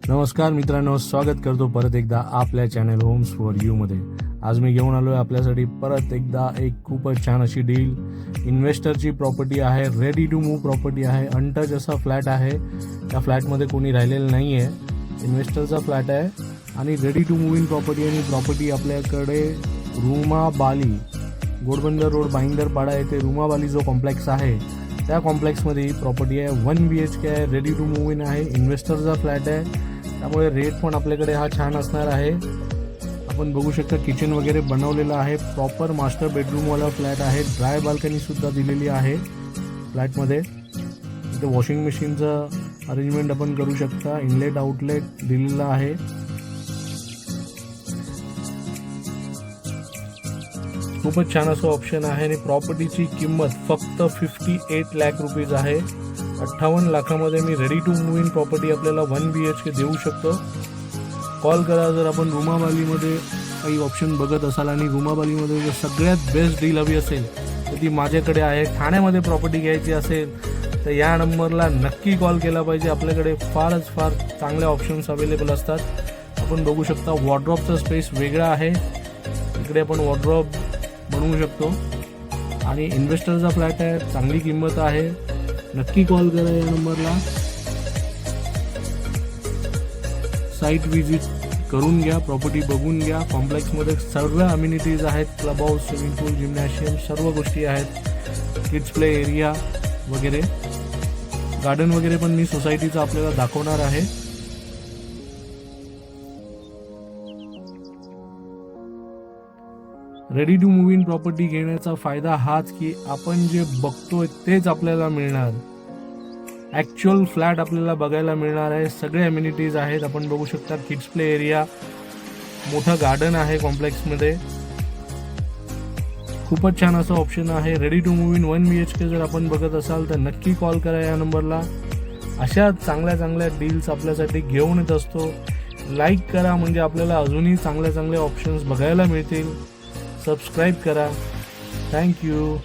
नमस्कार मित्रांनो, स्वागत करतो परत एकदा आपल्या चॅनल होम्स फॉर यू मध्ये। आज मी घेऊन आलो आहे आपल्यासाठी परत एकदा एक खूपच छान अशी डील। इन्व्हेस्टरची प्रॉपर्टी आहे, रेडी टू मूव्ह प्रॉपर्टी आहे, अनटच असा फ्लॅट आहे। त्या फ्लॅटमध्ये कोणी राहिलेलं नाही आहे, इन्व्हेस्टरचा फ्लॅट आहे आणि ready to move in property. आणि प्रॉपर्टी आपल्याकडे रुमाबाली घोडबंदर रोड भाईंदरपाडा येथे रुमाबाली जो कॉम्प्लेक्स आहे त्या कॉम्प्लेक्समध्ये ही प्रॉपर्टी आहे। 1 BHK आहे, रेडी टू मूव्ह इन आहे, इन्व्हेस्टरचा फ्लॅट आहे, त्यामुळे रेट पण आपल्याकडे हा छान असणार आहे। आपण बघू शकता किचन वगैरे बनवलेलं आहे, प्रॉपर मास्टर बेडरूमवाला फ्लॅट आहे, ड्राय बाल्कनी सुद्धा दिलेली आहे फ्लॅटमध्ये। इथे वॉशिंग मशीनचं अरेंजमेंट आपण करू शकता, इनलेट आउटलेट दिलेला आहे। खूपच छान असं ऑप्शन आहे आणि प्रॉपर्टीची किंमत फक्त 58 लाख रुपीज आहे। 58 लाखामध्ये मी ready to move in property आपल्याला 1 BHK देऊ शकतो। कॉल करा जर आपण रुमाबालीमध्ये काही ऑप्शन बघत असाल आणि रुमाबालीमध्ये जर सगळ्यात बेस्ट डील हवी असेल तर ती माझ्याकडे आहे। ठाण्यामध्ये प्रॉपर्टी घ्यायची असेल तर या नंबरला नक्की कॉल केला पाहिजे। आपल्याकडे फारच फार चांगले ऑप्शन्स अवेलेबल असतात। आपण बघू शकता वॉर्डरोबचा स्पेस वेगळा आहे, इकडे आपण वॉर्डरोब बनवू शकतो आणि इन्व्हेस्टरचा फ्लॅट आहे, चांगली किंमत आहे। नक्की कॉल करा या नंबरला, साईट विजिट करून घ्या, प्रॉपर्टी बघून घ्या। कॉम्प्लेक्समध्ये सर्व अम्युनिटीज आहेत, club house, swimming pool, gymnasium सर्व गोष्टी आहेत, किड्स प्ले एरिया वगैरे, गार्डन वगैरे पण मी सोसायटीचं आपल्याला दाखवणार आहे। Ready to move in property घेण्याचा फायदा हाच की आपण जे बघतोय तेच आपल्याला मिळणार, ॲक्च्युअल फ्लॅट आपल्याला बघायला मिळणार आहे। सगळे अम्युनिटीज आहेत, आपण बघू शकता किड्स प्ले एरिया, मोठं गार्डन आहे कॉम्प्लेक्समध्ये। खूपच छान असं ऑप्शन आहे। Ready to move in 1 BHK जर आपण बघत असाल तर नक्की कॉल करा या नंबरला। अशा चांगल्या चांगल्या डील्स आपल्यासाठी घेऊन येत असतो। लाईक करा म्हणजे आपल्याला अजूनही चांगल्या चांगल्या ऑप्शन्स बघायला मिळतील। सबस्क्राईब करा। थँक्यू।